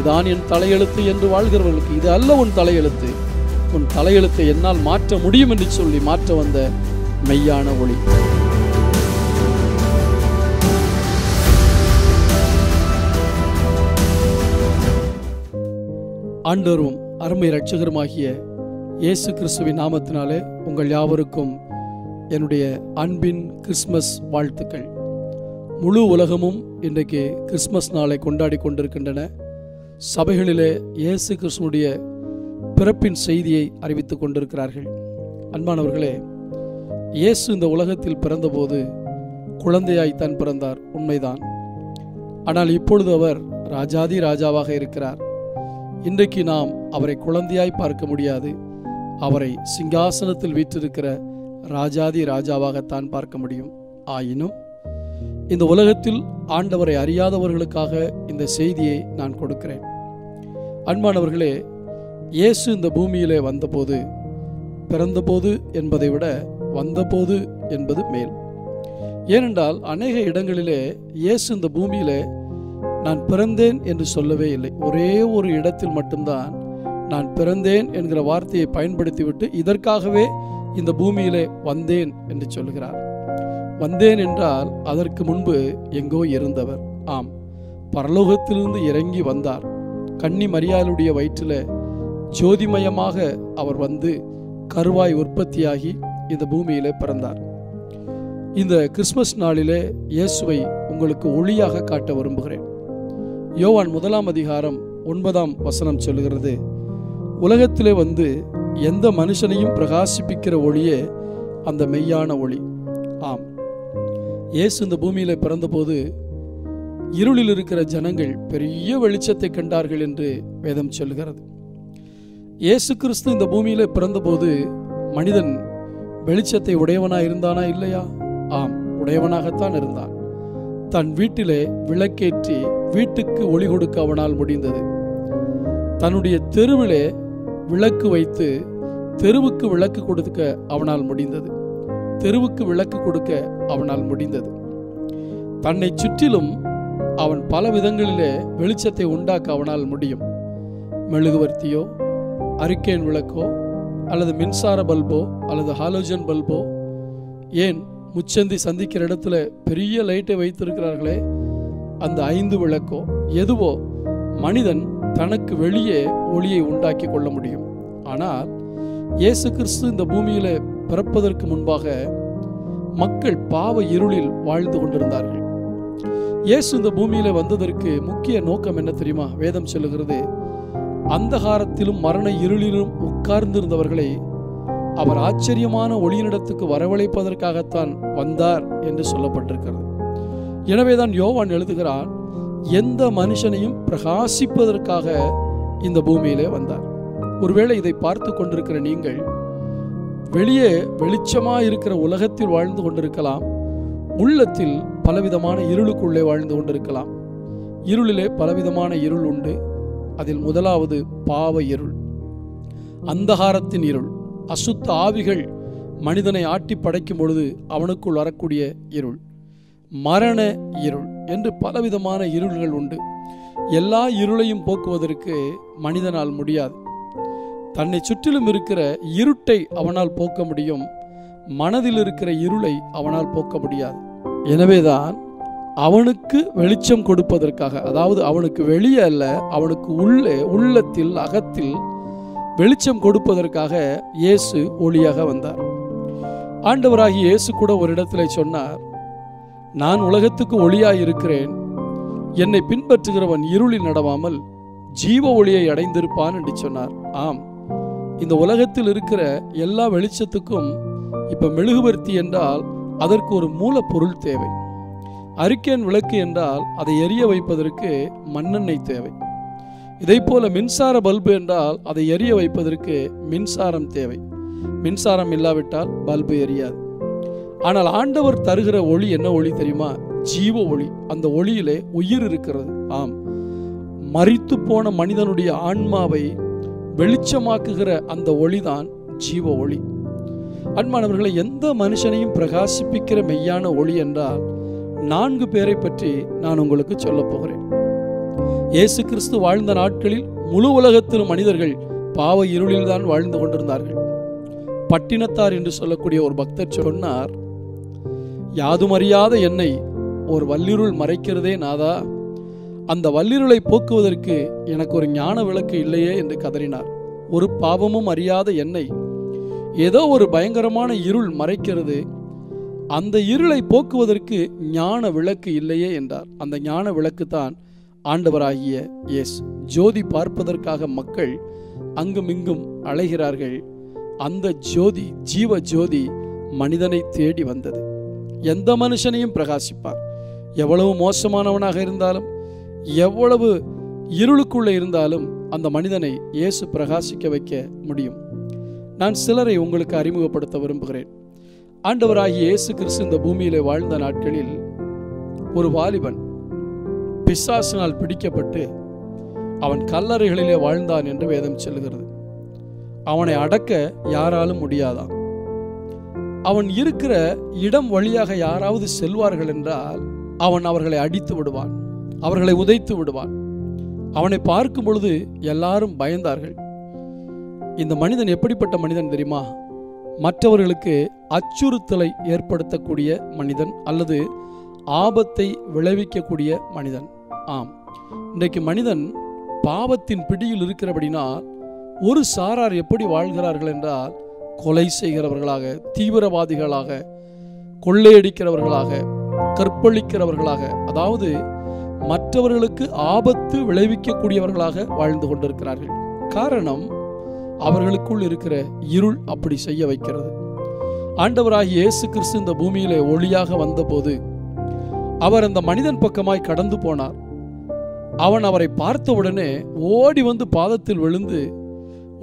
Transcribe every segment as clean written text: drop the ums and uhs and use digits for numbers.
இதுதான் என் தலையெழுத்து என்று வாழ்கிறவர்களுக்கு இது அல்ல உன் தலையெழுத்து. உன் தலையெழுத்தை என்னால் மாற்ற முடியும் என்று சொல்லி மாற்ற வந்த மெய்யான ஒளி. ஆண்டவரும் அருமை இரட்சகருமாகிய இயேசு கிறிஸ்துவின் நாமத்தினாலே உங்கள் யாவருக்கும் என்னுடைய அன்பின் கிறிஸ்மஸ் வாழ்த்துக்கள். முழு உலகமும் இன்றைக்கு கிறிஸ்மஸ் நாளை கொண்டாடி கொண்டிருக்கின்றன. சபைகளிலே இயேசு கிறிஸ்துவுடைய பிறப்பின் செய்தியை அறிவித்துக் கொண்டிருக்கிறார்கள். அன்பானவர்களே, இயேசு இந்த உலகத்தில் பிறந்தபோது குழந்தையாய்த்தான் பிறந்தார், உண்மைதான். ஆனால் இப்பொழுது அவர் ராஜாதி ராஜாவாக இருக்கிறார். இன்றைக்கு நாம் அவரை குழந்தையாய் பார்க்க முடியாது. அவரை சிங்காசனத்தில் வீற்றிருக்கிற ராஜாதி ராஜாவாகத்தான் பார்க்க முடியும். ஆயினும் இந்த உலகத்தில் ஆண்டவரை அறியாதவர்களுக்காக இந்த செய்தியை நான் கொடுக்கிறேன். அன்பானவர்களே, இயேசு இந்த பூமியிலே வந்தபோது, பிறந்தபோது என்பதை விட வந்தபோது என்பது மேல். ஏனென்றால் அநேக இடங்களிலே இயேசு இந்த பூமியிலே நான் பிறந்தேன் என்று சொல்லவே இல்லை. ஒரே ஒரு இடத்தில் மட்டும்தான் நான் பிறந்தேன் என்கிற வார்த்தையை பயன்படுத்திவிட்டு இதற்காகவே இந்த பூமியிலே வந்தேன் என்று சொல்கிறார். வந்தேன் என்றால் அதற்கு முன்பு எங்கோ இருந்தவர். ஆம், பரலோகத்திலிருந்து இறங்கி வந்தார். கன்னி மரியாளுடைய வயிற்றில் ஜோதிமயமாக அவர் வந்து கருவாய் உற்பத்தியாகி இந்த பூமியிலே பிறந்தார். இந்த கிறிஸ்மஸ் நாளிலே இயேசுவை உங்களுக்கு ஒளியாக காட்ட விரும்புகிறேன். யோவான் 1 அதிகாரம் 9 சொல்லுகிறது, உலகத்திலே வந்து எந்த மனுஷனையும் பிரகாசிப்பிக்கிற ஒளியே அந்த மெய்யான ஒளி. ஆம், இயேசு இந்த பூமியில பிறந்தபோது இருளில் இருக்கிற ஜனங்கள் பெரிய வெளிச்சத்தை கண்டார்கள் என்று வேதம் சொல்லுகிறது. இயேசு கிறிஸ்து இந்த பூமியில பிறந்தபோது மனிதன் வெளிச்சத்தை உடையவனாய் இருந்தானா இல்லையா? ஆம், உடையவனாகத்தான் இருந்தான். தன் வீட்டிலே விளக்கேற்றி வீட்டுக்கு ஒளி கொடுக்க அவனால் முடிந்தது. தன்னுடைய தெருவிலே விளக்கு வைத்து தெருவுக்கு விளக்கு கொடுக்க அவனால் முடிந்தது. தெருவுக்கு விளக்கு கொடுக்க அவனால் முடிந்தது. தன்னை சுற்றிலும் அவன் பல விதங்களிலே வெளிச்சத்தை உண்டாக்க அவனால் முடியும். மெழுகுவர்த்தியோ, அரிக்கேன் விளக்கோ, அல்லது மின்சார பல்போ, அல்லது ஹாலோஜன் பல்போ, ஏன் முச்சந்தி சந்திக்கிற இடத்துல பெரிய லைட்டை வைத்திருக்கிறார்களே அந்த 5 விளக்கோ, எதுவோ மனிதன் தனக்கு வெளியே ஒளியை உண்டாக்கி கொள்ள முடியும். ஆனால் இயேசு கிறிஸ்து இந்த பூமியில பிறப்பதற்கு முன்பாக மக்கள் பாவ இருளில் வாழ்ந்து கொண்டிருந்தார்கள். இயேசு இந்த பூமியில வந்ததற்கு முக்கிய நோக்கம் என்ன தெரியுமா? வேதம் சொல்லுகிறது, அந்தகாரத்திலும் மரண இருளிலும் உட்கார்ந்திருந்தவர்களை அவர் ஆச்சரியமான ஒளியினிடத்துக்கு வரவழைப்பதற்காகத்தான் வந்தார் என்று சொல்லப்பட்டிருக்கிறது. எனவேதான் யோவான் எழுதுகிறான், எந்த மனுஷனையும் பிரகாசிப்பதற்காக இந்த பூமியிலே வந்தார். ஒருவேளை இதை பார்த்து கொண்டிருக்கிற நீங்கள் வெளியே வெளிச்சமாக இருக்கிற உலகத்தில் வாழ்ந்து கொண்டிருக்கலாம், உள்ளத்தில் பலவிதமான இருளுக்குள்ளே வாழ்ந்து கொண்டிருக்கலாம். இருளிலே பலவிதமான இருள் உண்டு. அதில் முதலாவது பாவ இருள், அந்தகாரத்தின் இருள். அசுத்த ஆவிகள் மனிதனை ஆட்டி படைக்கும் பொழுது அவனுக்குள் வரக்கூடிய இருள், மரண இருள் என்று பலவிதமான இருள்கள் உண்டு. எல்லா இருளையும் போக்குவதற்கு மனிதனால் முடியாது. தன்னை சுற்றிலும் இருக்கிற இருட்டை அவனால் போக்க முடியும், மனதில் இருக்கிற இருளை அவனால் போக்க முடியாது. எனவேதான் அவனுக்கு வெளிச்சம் கொடுப்பதற்காக, அதாவது அவனுக்கு வெளியே அல்ல, அவனுக்கு உள்ளே, உள்ளத்தில், அகத்தில் வெளிச்சம் கொடுப்பதற்காக இயேசு ஒளியாக வந்தார். ஆண்டவராகி இயேசு கூட ஒரு இடத்துல சொன்னார், நான் உலகத்துக்கு ஒளியாய் இருக்கிறேன், என்னை பின்பற்றுகிறவன் இருளில் நடவாமல் ஜீவ ஒளியை அடைந்திருப்பான் என்று சொன்னார். ஆம், இந்த உலகத்தில் இருக்கிற எல்லா வெளிச்சத்துக்கும் இப்ப மெழுகுவர்த்தி என்றால் அதற்கு ஒரு மூலப்பொருள் தேவை. அரிக்கேன் விளக்கு என்றால் அதை எரிய வைப்பதற்கு மண்ணெண்ணெய் தேவை. இதை போல மின்சார பல்பு என்றால் அதை எரிய வைப்பதற்கு மின்சாரம் தேவை. மின்சாரம் இல்லாவிட்டால் பல்பு எரியாது. ஆனால் ஆண்டவர் தருகிற ஒளி என்ன ஒளி தெரியுமா? ஜீவ ஒளி. அந்த ஒளியிலே உயிர் இருக்கிறது. ஆம், மரித்து போன மனிதனுடைய ஆன்மாவை வெளிச்சமாக்குகிற அந்த ஒளிதான் ஜீவ ஒளி. அன்பானவர்களை, எந்த மனுஷனையும் பிரகாசிப்பிக்கிற மெய்யான ஒளி என்றால் 4 பேரை பற்றி நான் உங்களுக்கு சொல்ல போகிறேன். இயேசு கிறிஸ்து வாழ்ந்த நாட்களில் முழு உலகத்திலும் மனிதர்கள் பாவ இருளில் தான் வாழ்ந்து கொண்டிருந்தார்கள். பட்டினத்தார் என்று சொல்லக்கூடிய ஒரு பக்தர் சொன்னார், யாதுமறியாத என்னை ஒரு வல்லிருள் மறைக்கிறதே நாதா, அந்த வல்லிருளை போக்குவதற்கு எனக்கு ஒரு ஞான விளக்கு இல்லையே என்று கதறினார். ஒரு பாவமும் அறியாத என்னை ஏதோ ஒரு பயங்கரமான இருள் மறைக்கிறது, அந்த இருளை போக்குவதற்கு ஞான விளக்கு இல்லையே என்றார். அந்த ஞான விளக்கு தான் ஆண்டவராகிய இயேசு. ஜோதி பார்ப்பதற்காக மக்கள் அங்கும் இங்கும் அலைகிறார்கள். அந்த ஜோதி, ஜீவ ஜோதி மனிதனை தேடி வந்தது. எந்த மனுஷனையும் பிரகாசிப்பார். எவ்வளவு மோசமானவனாக இருந்தாலும், எவ்வளவு இருளுக்குள்ளே இருந்தாலும் அந்த மனிதனை இயேசு பிரகாசிக்க வைக்க முடியும். நான் சிலரை உங்களுக்கு அறிமுகப்படுத்த விரும்புகிறேன். ஆண்டவராகிய இயேசு கிறிஸ்து இந்த பூமியிலே வாழ்ந்த நாட்களில் ஒரு வாலிபன் பிசாசினால் பிடிக்கப்பட்டு அவன் கல்லறைகளிலே வாழ்ந்தான் என்று வேதம் சொல்லுகிறது. அவனை அடக்க யாராலும் முடியாதான். அவன் இருக்கிற இடம் வழியாக யாராவது செல்வார்கள் என்றால் அவன் அவர்களை அடித்து விடுவான், அவர்களை உதைத்து விடுவான். அவனை பார்க்கும் பொழுது எல்லாரும் பயந்தார்கள். இந்த மனிதன் எப்படிப்பட்ட மனிதன் தெரியுமா? மற்றவர்களுக்கு அச்சுறுத்தலை ஏற்படுத்தக்கூடிய மனிதன், அல்லது ஆபத்தை விளைவிக்கக்கூடிய மனிதன். ஆம், இன்றைக்கு மனிதன் பாவத்தின் பிடியில் இருக்கிறபடினால் ஒரு சாரார் எப்படி வாழ்கிறார்கள் என்றால், கொலை செய்கிறவர்களாக, தீவிரவாதிகளாக, கொள்ளையடிக்கிறவர்களாக, கற்பழிக்கிறவர்களாக, அதாவது மற்றவர்களுக்கு ஆபத்து விளைவிக்கக்கூடியவர்களாக வாழ்ந்து கொண்டிருக்கிறார்கள். காரணம், அவர்களுக்குள் இருக்கிற இருள் அப்படி செய்ய வைக்கிறது. ஆண்டவராகிய இயேசு கிறிஸ்து இந்த பூமியிலே ஒளியாக வந்தபோது அவர் அந்த மனிதன் பக்கமாய் கடந்து போனார். அவன் அவரை பார்த்தவுடனே ஓடி வந்து பாதத்தில் விழுந்து,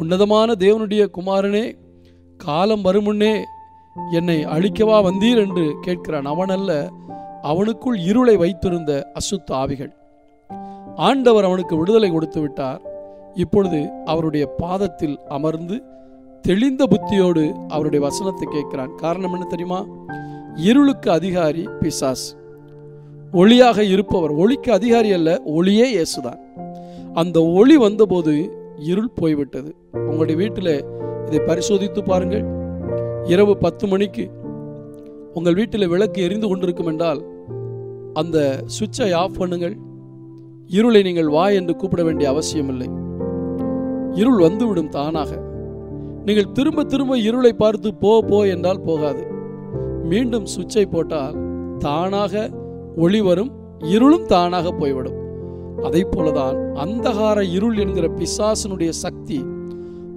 உன்னதமான தேவனுடைய குமாரனே, காலம் வருமுன்னே என்னை அழிக்கவா வந்தீர் என்று கேட்கிறான். அவனல்ல, அவனுக்குள் இருளை வைத்திருந்த அசுத்த ஆவிகள். ஆண்டவர் அவனுக்கு விடுதலை கொடுத்து விட்டார். இப்பொழுது அவருடைய பாதத்தில் அமர்ந்து தெளிந்த புத்தியோடு அவருடைய வசனத்தை கேட்கிறான். காரணம் என்ன தெரியுமா? இருளுக்கு அதிகாரி பிசாசு, ஒளியாக இருப்பவர். ஒளிக்கு அதிகாரி அல்ல, ஒளியே இயேசுதான். அந்த ஒளி வந்தபோது இருள் போய்விட்டது. உங்களுடைய வீட்டில் இதை பரிசோதித்து பாருங்கள். இரவு 10 மணிக்கு உங்கள் வீட்டில் விளக்கு எரிந்து கொண்டிருக்கும் என்றால் அந்த சுவிட்சை ஆஃப் பண்ணுங்கள். இருளை நீங்கள் வா என்று கூப்பிட வேண்டிய அவசியம் இல்லை. இருள் வந்துவிடும் தானாக. நீங்கள் திரும்ப திரும்ப இருளை பார்த்து போ என்றால் போகாது. மீண்டும் சுவிட்சை போட்டால் தானாக ஒளி வரும், இருளும் தானாக போய்விடும். அதை போலதான் அந்தகார இருள் என்கிற பிசாசனுடைய சக்தி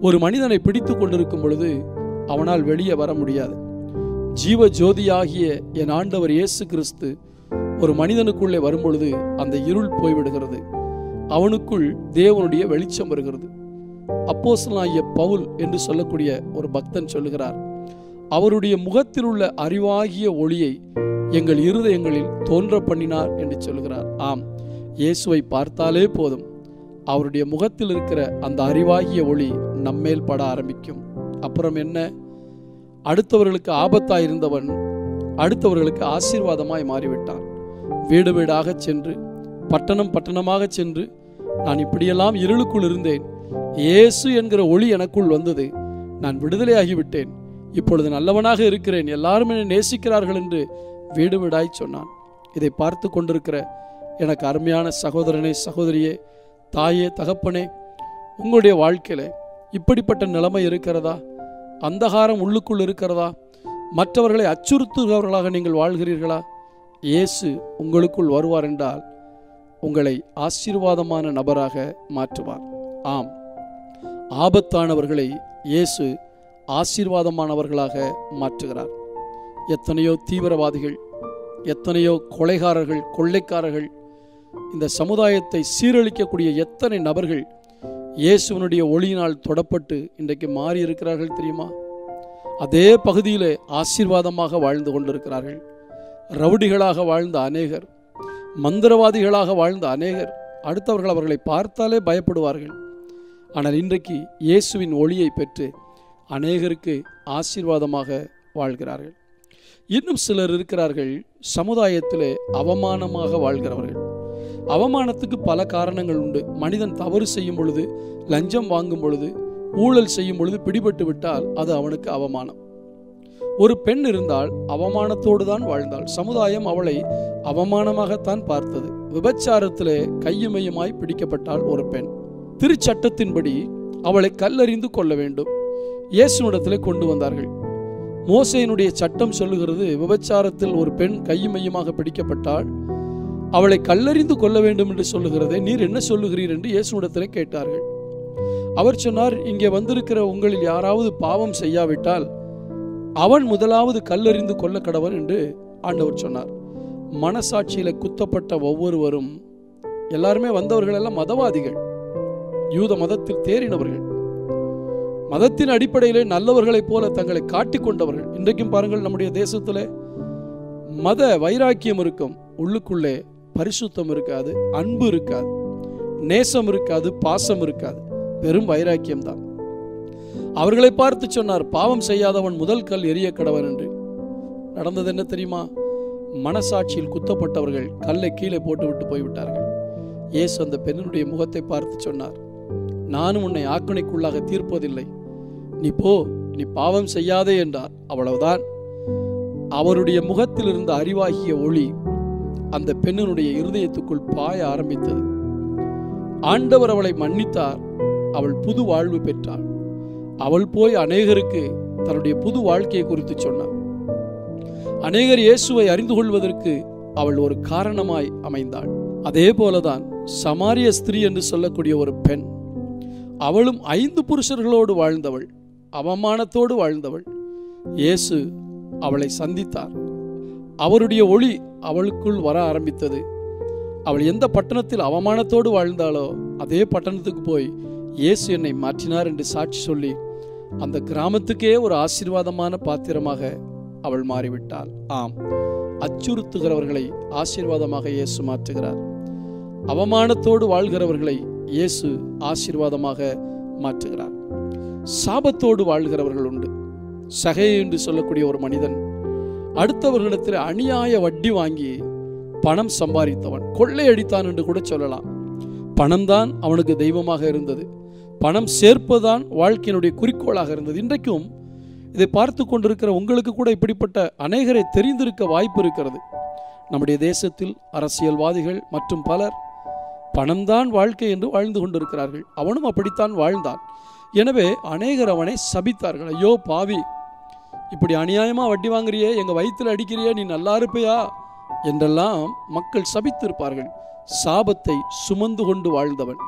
ஒரு மனிதனை பிடித்து கொண்டிருக்கும் பொழுது அவனால் வெளியே வர முடியாது. ஜீவ ஜோதியாகிய என் ஆண்டவர் இயேசு கிறிஸ்து ஒரு மனிதனுக்குள்ளே வரும்பொழுது அந்த இருள் போய்விடுகிறது. அவனுக்குள் தேவனுடைய வெளிச்சம் வருகிறது. அப்போஸ்தலனாகிய பவுல் என்று சொல்லக்கூடிய ஒரு பக்தன் சொல்லுகிறார், அவருடைய முகத்தில் உள்ள அறிவாகிய ஒளியை எங்கள் இருதயங்களில் தோன்ற பண்ணினார் என்று சொல்லுகிறார். ஆம், இயேசுவை பார்த்தாலே போதும், அவருடைய முகத்தில் இருக்கிற அந்த அறிவாகிய ஒளி நம்மேல் பட ஆரம்பிக்கும். அப்புறம் என்ன? அடுத்தவர்களுக்கு ஆபத்தாயிருந்தவன் அடுத்தவர்களுக்கு ஆசீர்வாதமாய் மாறிவிட்டான். வீடு வீடாக சென்று, பட்டணம் பட்டணமாக சென்று, நான் இப்படியெல்லாம் இருளுக்குள் இருந்தேன், இயேசு என்கிற ஒளி எனக்குள் வந்தது, நான் விடுதலையாகிவிட்டேன், இப்பொழுது நல்லவனாக இருக்கிறேன், எல்லாரும் என்னை நேசிக்கிறார்கள் என்று வீடு வீடாய் சொன்னான். இதை பார்த்து கொண்டிருக்கிற எனக்கு அருமையான சகோதரனே, சகோதரியே, தாயே, தகப்பனே, உங்களுடைய வாழ்க்கையில இப்படிப்பட்ட நிலைமை இருக்கிறதா? அந்தகாரம் உள்ளுக்குள் இருக்கிறதா? மற்றவர்களை அச்சுறுத்துகிறவர்களாக நீங்கள் வாழ்கிறீர்களா? இயேசு உங்களுக்குள் வருவார் என்றால் உங்களை ஆசீர்வாதமான நபராக மாற்றுவார். ஆம், ஆபத்தானவர்களை இயேசு ஆசீர்வாதமானவர்களாக மாற்றுகிறார். எத்தனையோ தீவிரவாதிகள், எத்தனையோ கொலைகாரர்கள், கொள்ளைக்காரர்கள், இந்த சமுதாயத்தை சீரழிக்கக்கூடிய எத்தனை நபர்கள் இயேசுவனுடைய ஒளியினால் தொடப்பட்டு இன்றைக்கு மாறி இருக்கிறார்கள் தெரியுமா? அதே பகுதியிலே ஆசீர்வாதமாக வாழ்ந்து கொண்டிருக்கிறார்கள். ரவுடிகளாக வாழ்ந்த அநேகர், மந்திரவாதிகளாக வாழ்ந்த அநேகர், அடுத்தவர்கள் அவர்களை பார்த்தாலே பயப்படுவார்கள். ஆனால் இன்றைக்கு இயேசுவின் ஒளியை பெற்று அநேகருக்கு ஆசீர்வாதமாக வாழ்கிறார்கள். இன்னும் சிலர் இருக்கிறார்கள், சமுதாயத்திலே அவமானமாக வாழ்கிறவர்கள். அவமானத்துக்கு பல காரணங்கள் உண்டு. மனிதன் தவறு செய்யும் பொழுது, லஞ்சம் வாங்கும் பொழுது, ஊழல் செய்யும் பொழுது பிடிபட்டு விட்டால் அது அவனுக்கு அவமானம். ஒரு பெண் இருந்தால் அவமானத்தோடு தான் வாழ்ந்தாள். சமுதாயம் அவளை அவமானமாகத்தான் பார்த்தது. விபச்சாரத்திலே கையுமையுமாய் பிடிக்கப்பட்டால் ஒரு பெண், திருச்சட்டத்தின்படி அவளை கல்லெறிந்து கொள்ள வேண்டும். இயேசுவிடத்திலே கொண்டு வந்தார்கள். மோசேயினுடைய சட்டம் சொல்லுகிறது, விபச்சாரத்தில் ஒரு பெண் கையுமையுமாக பிடிக்கப்பட்டால் அவளை கல்லெறிந்து கொள்ள வேண்டும் என்று சொல்லுகிறதே, நீர் என்ன சொல்லுகிறீர் என்று இயேசுவிடத்திலே கேட்டார்கள். அவர் சொன்னார், இங்கே வந்திருக்கிற உங்களில் யாராவது பாவம் செய்யாவிட்டால் அவன் முதலாவது கல்லெறிந்து கொள்ள கடவன் என்று ஆண்டவர் சொன்னார். மனசாட்சியில குத்தப்பட்ட ஒவ்வொருவரும், எல்லாருமே வந்தவர்கள் எல்லாம் மதவாதிகள், யூத மதத்தில் தேறினவர்கள், மதத்தின் அடிப்படையிலே நல்லவர்களைப் போல தங்களை காட்டிக் கொண்டவர்கள். இன்றைக்கும் பாருங்கள், நம்முடைய தேசத்திலே மத வைராக்கியம் இருக்கும், உள்ளுக்குள்ளே பரிசுத்தம் இருக்காது, அன்பு இருக்காது, நேசம் இருக்காது, பாசம் இருக்காது, வெறும் வைராக்கியம் தான். அவர்களை பார்த்து சொன்னார், பாவம் செய்யாதவன் முதல் கல் எரிய கடவன் என்று. நடந்தது என்ன தெரியுமா? மனசாட்சியில் குத்தப்பட்டவர்கள் கல்லை கீழே போட்டு விட்டு போய்விட்டார்கள். இயேசு அந்த பெண்ணினுடைய முகத்தை பார்த்து சொன்னார், நானும் உன்னை ஆக்கினைக்குள்ளாக தீர்ப்பதில்லை, நீ போ, நீ பாவம் செய்யாதே என்றார். அவ்வளவுதான். அவருடைய முகத்தில் இருந்த அறிவாகிய ஒளி அந்த பெண்ணினுடைய இருதயத்துக்குள் பாய ஆரம்பித்தது. ஆண்டவர் அவளை மன்னித்தார். அவள் புது வாழ்வு பெற்றாள். அவள் போய் அநேகருக்கு தன்னுடைய புது வாழ்க்கையை குறித்து சொன்னார். அநேகர் இயேசுவை அறிந்து கொள்வதற்கு அவள் ஒரு காரணமாய் அமைந்தாள். அதே போலதான் சமாரிய ஸ்திரீ என்று சொல்லக்கூடிய ஒரு பெண், அவளும் 5 புருஷர்களோடு வாழ்ந்தவள், அவமானத்தோடு வாழ்ந்தவள். இயேசு அவளை சந்தித்தார். அவருடைய ஒளி அவளுக்குள் வர ஆரம்பித்தது. அவள் எந்த பட்டணத்தில் அவமானத்தோடு வாழ்ந்தாளோ அதே பட்டணத்துக்கு போய் இயேசு என்னை மாற்றினார் என்று சாட்சி சொல்லி அந்த கிராமத்துக்கே ஒரு ஆசீர்வாதமான பாத்திரமாக அவள் மாறிவிட்டாள். ஆம், அச்சுறுத்துகிறவர்களை ஆசீர்வாதமாக இயேசு மாற்றுகிறார். அவமானத்தோடு வாழ்கிறவர்களை இயேசு ஆசீர்வாதமாக மாற்றுகிறார். சாபத்தோடு வாழ்கிறவர்கள் உண்டு. சகேயு என்று சொல்லக்கூடிய ஒரு மனிதன் அடுத்தவர்களிடத்தில் அநியாய வட்டி வாங்கி பணம் சம்பாதித்தவன், கொள்ளையடித்தான் என்று கூட சொல்லலாம். பணம்தான் அவனுக்கு தெய்வமாக இருந்தது. பணம் சேர்ப்பதுதான் வாழ்க்கையினுடைய குறிக்கோளாக இருந்தது. இன்றைக்கும் இதை பார்த்து கொண்டிருக்கிற உங்களுக்கு கூட இப்படிப்பட்ட அநேகரை தெரிந்திருக்க வாய்ப்பு இருக்கிறது. நம்முடைய தேசத்தில் அரசியல்வாதிகள் மற்றும் பலர் பணம்தான் வாழ்க்கை என்று வாழ்ந்து கொண்டிருக்கிறார்கள். அவனும் அப்படித்தான் வாழ்ந்தான். எனவே அநேகர் அவனை சபித்தார்கள். ஐயோ பாவி, இப்படி அநியாயமா வட்டி வாங்குறியே, எங்க வயிற்றில் அடிக்கிறியே, நீ நல்லா இருப்பையா என்றெல்லாம் மக்கள் சபித்திருப்பார்கள். சாபத்தை சுமந்து கொண்டு வாழ்ந்தவன்.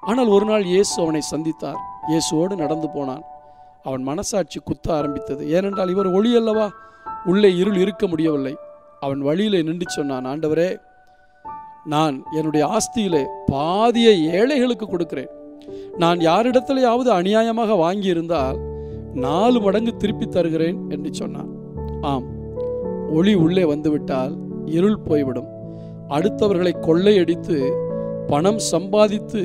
ஆனால் ஒரு நாள் இயேசு அவனை சந்தித்தார். இயேசுவோடு நடந்து போனான். அவன் மனசாட்சி குத்த ஆரம்பித்தது. ஏனென்றால் இவர் ஒளி அல்லவா, உள்ளே இருள் இருக்க முடியவில்லை. அவன் வழியிலே நின்று சொன்னான், ஆண்டவரே, நான் என்னுடைய ஆஸ்தியிலே பாதியை ஏழைகளுக்கு கொடுக்கிறேன். நான் யாரிடத்திலேயாவது அநியாயமாக வாங்கியிருந்தால் 4 மடங்கு திருப்பி தருகிறேன் என்று சொன்னான். ஆம், ஒளி உள்ளே வந்துவிட்டால் இருள் போய்விடும். அடுத்தவர்களை கொள்ளையடித்து பணம் சம்பாதித்து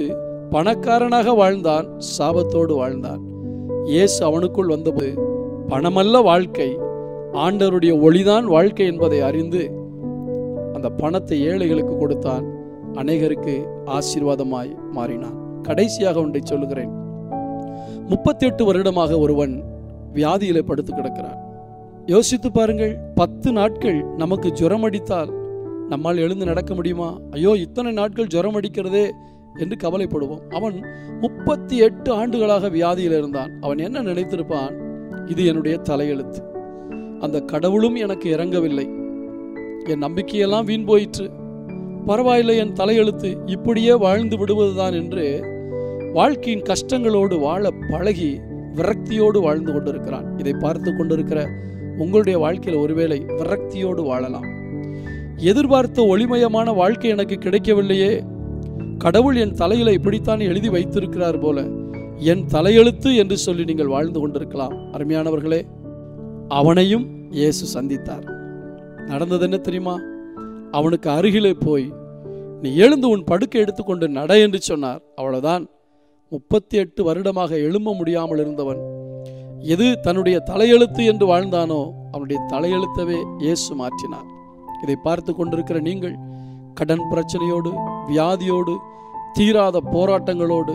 பணக்காரனாக வாழ்ந்தான், சாபத்தோடு வாழ்ந்தான். இயேசு அவனுக்குள் வந்தபோது பணமல்ல வாழ்க்கை, ஆண்டவருடைய ஒளிதான் வாழ்க்கை என்பதை அறிந்து அந்த பணத்தை ஏழைகளுக்கு கொடுத்தான். அநேகருக்கு ஆசீர்வாதமாய் மாறினான். கடைசியாக ஒன்றை சொல்லுகிறேன். 38 வருடமாக ஒருவன் வியாதியிலே படுத்து கிடக்கிறான். யோசித்து பாருங்கள், 10 நாட்கள் நமக்கு ஜுரம் அடித்தால் நம்மால் எழுந்து நடக்க முடியுமா? ஐயோ, இத்தனை நாட்கள் ஜுரம் அடிக்கிறதே என்று கவலைப்படுவோம். அவன் 38 ஆண்டுகளாக வியாதியில் இருந்தான். அவன் என்ன நினைத்திருப்பான்? இது என்னுடைய தலையெழுத்து, அந்த கடவுளும் எனக்கு இறங்கவில்லை, என் நம்பிக்கையெல்லாம் வீண் போயிற்று, பரவாயில்லை, என் தலையெழுத்து, இப்படியே வாழ்ந்து விடுவதுதான் என்று வாழ்க்கையின் கஷ்டங்களோடு வாழ பழகி விரக்தியோடு வாழ்ந்து கொண்டிருக்கிறான். இதை பார்த்து கொண்டிருக்கிற உங்களுடைய வாழ்க்கையில் ஒருவேளை விரக்தியோடு வாழலாம். எதிர்பார்த்த ஒளிமயமான வாழ்க்கை எனக்கு கிடைக்கவில்லையே, கடவுள் என் தலையில இப்படித்தான் எழுதி வைத்திருக்கிறார் போல, என் தலையெழுத்து என்று சொல்லி நீங்கள் வாழ்ந்து கொண்டிருக்கலாம். அருமையானவர்களே, அவனையும் இயேசு சந்தித்தார். நடந்தது என்ன தெரியுமா? அவனுக்கு அருகிலே போய், நீ எழுந்து உன் படுக்கை எடுத்துக்கொண்டு நட என்று சொன்னார். அவ்வளவுதான். 38 வருடமாக எழும்ப முடியாமல் இருந்தவன், எது தன்னுடைய தலையெழுத்து என்று வாழ்ந்தானோ அவனுடைய தலையெழுத்தவே இயேசு மாற்றினார். இதை பார்த்து கொண்டிருக்கிற நீங்கள் கடன் பிரச்சனையோடு, வியாதியோடு, தீராத போராட்டங்களோடு,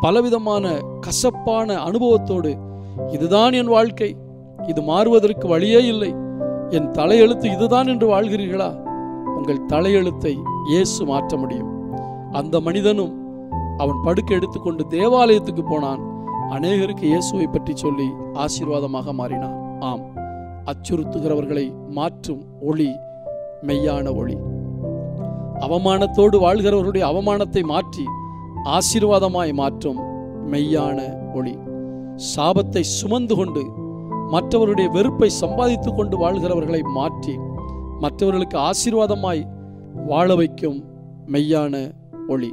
பலவிதமான கசப்பான அனுபவத்தோடு, இதுதான் என் வாழ்க்கை, இது மாறுவதற்கு வழியே இல்லை, என் தலையெழுத்து இதுதான் என்று வாழ்கிறீர்களா? உங்கள் தலையெழுத்தை இயேசு மாற்ற முடியும். அந்த மனிதனும் அவன் படுக்கை எடுத்துக்கொண்டு தேவாலயத்துக்கு போனான். அநேகருக்கு இயேசுவை பற்றி சொல்லி ஆசீர்வாதமாக மாறினான். ஆம், அச்சுறுத்துகிறவர்களை மாற்றும் ஒளி மெய்யான ஒளி. அவமானத்தோடு வாழ்கிறவர்களுடைய அவமானத்தை மாற்றி ஆசீர்வாதமாய் மாற்றும் மெய்யான ஒளி. சாபத்தை சுமந்து கொண்டு மற்றவருடைய வெறுப்பை சம்பாதித்துக் கொண்டு வாழ்கிறவர்களை மாற்றி மற்றவர்களுக்கு ஆசீர்வாதமாய் வாழ வைக்கும் மெய்யான ஒளி.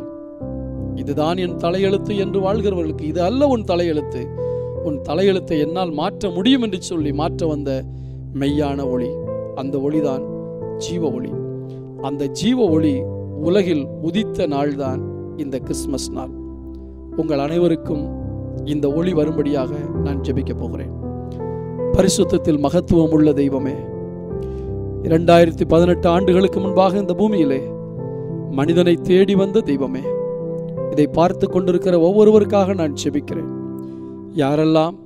இதுதான் என் தலையெழுத்து என்று வாழ்கிறவர்களுக்கு இது அல்ல உன் தலையெழுத்து, உன் தலையெழுத்தை என்னால் மாற்ற முடியும் என்று சொல்லி மாற்ற வந்த மெய்யான ஒளி. அந்த ஒளிதான் ஜீவ ஒளி. அந்த ஜீவ ஒளி உலகில் உதித்த நாள்தான் இந்த கிறிஸ்துமஸ் நாள். உங்கள் அனைவருக்கும் இந்த ஒளி வரும்படியாக நான் ஜெபிக்க போகிறேன். பரிசுத்தத்தில் மகத்துவம் உள்ள தெய்வமே, 2018 ஆண்டுகளுக்கு முன்பாக இந்த பூமியிலே மனிதனை தேடி வந்த தெய்வமே, இதை பார்த்து கொண்டிருக்கிற ஒவ்வொருவருக்காக நான் ஜெபிக்கிறேன். யாரெல்லாம்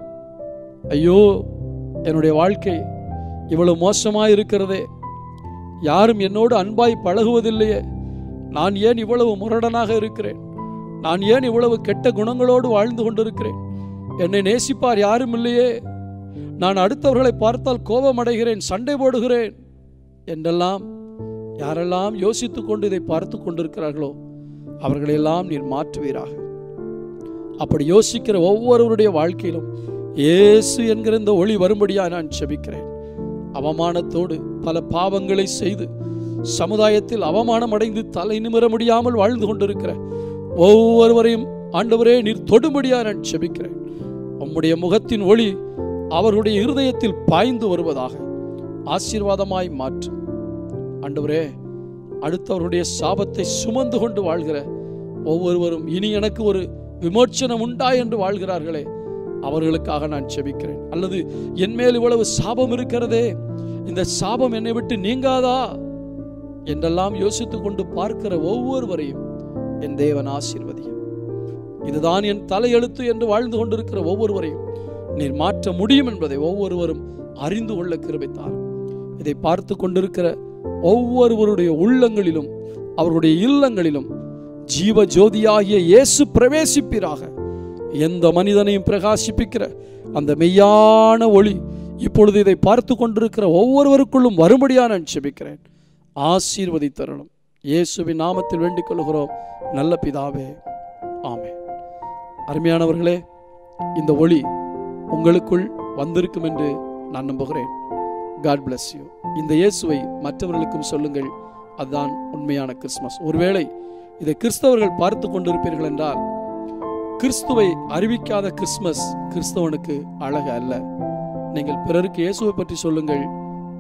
ஐயோ என்னுடைய வாழ்க்கை இவ்வளவு மோசமாய் இருக்கிறதே, யாரும் என்னோடு அன்பாய் பழகுவதில்லையே, நான் ஏன் இவ்வளவு முரடனாக இருக்கிறேன், நான் ஏன் இவ்வளவு கெட்ட குணங்களோடு வாழ்ந்து கொண்டிருக்கிறேன், என்னை நேசிப்பார் யாரும் இல்லையே, நான் அடுத்தவர்களை பார்த்தால் கோபம் அடைகிறேன், சண்டை போடுகிறேன் என்றெல்லாம் யாரெல்லாம் யோசித்துக் கொண்டு இதை பார்த்து கொண்டிருக்கிறார்களோ அவர்களெல்லாம் நீர் மாற்றுவீராக. அப்படி யோசிக்கிற ஒவ்வொருவருடைய வாழ்க்கையிலும் இயேசு என்கிற இந்த ஒளி வரும்படியா நான் ஜெபிக்கிறேன். அவமானத்தோடு பல பாவங்களை செய்து சமுதாயத்தில் அவமானம் அடைந்து தலை நிமிர முடியாமல் வாழ்ந்து கொண்டிருக்கிற ஒவ்வொருவரையும் ஆண்டவரே நீர் தொடும்படியா நான் ஜெபிக்கிறேன். உம்முடைய முகத்தின் ஒளி அவர்களுடைய இருதயத்தில் பாய்ந்து வருவதாக ஆசீர்வாதமாய் மாற்றும். ஆண்டவரே, அடுத்தவருடைய சாபத்தை சுமந்து கொண்டு வாழ்கிற ஒவ்வொருவரும் இனி எனக்கு ஒரு விமோச்சனம் உண்டா என்று வாழ்கிறார்களே, அவர்களுக்காக நான் ஜெபிக்கிறேன். அல்லது என் மேல் இவ்வளவு சாபம் இருக்கிறதே, இந்த சாபம் என்னை விட்டு நீங்காதா என்றெல்லாம் யோசித்துக் கொண்டு பார்க்கிற ஒவ்வொருவரையும் என் தேவன் ஆசீர்வதியும். இதுதான் என் தலையெழுத்து என்று வாழ்ந்து கொண்டிருக்கிற ஒவ்வொருவரையும் நீர் மாற்ற முடியும் என்பதை ஒவ்வொருவரும் அறிந்து கொள்ள கிருபை தாரும். இதை பார்த்து கொண்டிருக்கிற ஒவ்வொருவருடைய உள்ளங்களிலும் அவருடைய இல்லங்களிலும் ஜீவ ஜோதியாகிய இயேசு பிரவேசிப்பீராக. எந்த மனிதனையும் பிரகாசிப்பிக்கிற அந்த மெய்யான ஒளி இப்பொழுது இதை பார்த்து கொண்டிருக்கிற ஒவ்வொருவருக்குள்ளும் வரும்படியா நான் ஜெபிக்கிறேன். ஆசீர்வதித்தருளும். இயேசுவின் நாமத்தில் வேண்டிக் கொள்கிறோம் நல்ல பிதாவே, ஆமென். அருமையானவர்களே, இந்த ஒளி உங்களுக்குள் வந்திருக்கும் என்று நான் நம்புகிறேன். God bless you. இந்த இயேசுவை மற்றவர்களுக்கும் சொல்லுங்கள். அதுதான் உண்மையான கிறிஸ்துமஸ். ஒருவேளை இதை கிறிஸ்தவர்கள் பார்த்து கொண்டிருப்பீர்கள் என்றால், கிறிஸ்துவை அறிவிக்காத கிறிஸ்துமஸ் கிறிஸ்தவனுக்கு அழகு அல்ல. நீங்கள் பிறருக்கு இயேசுவை பற்றி சொல்லுங்கள்.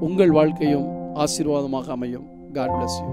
உங்கள் வாழ்க்கையும் ஆசீர்வாதமாக அமையும். God bless you.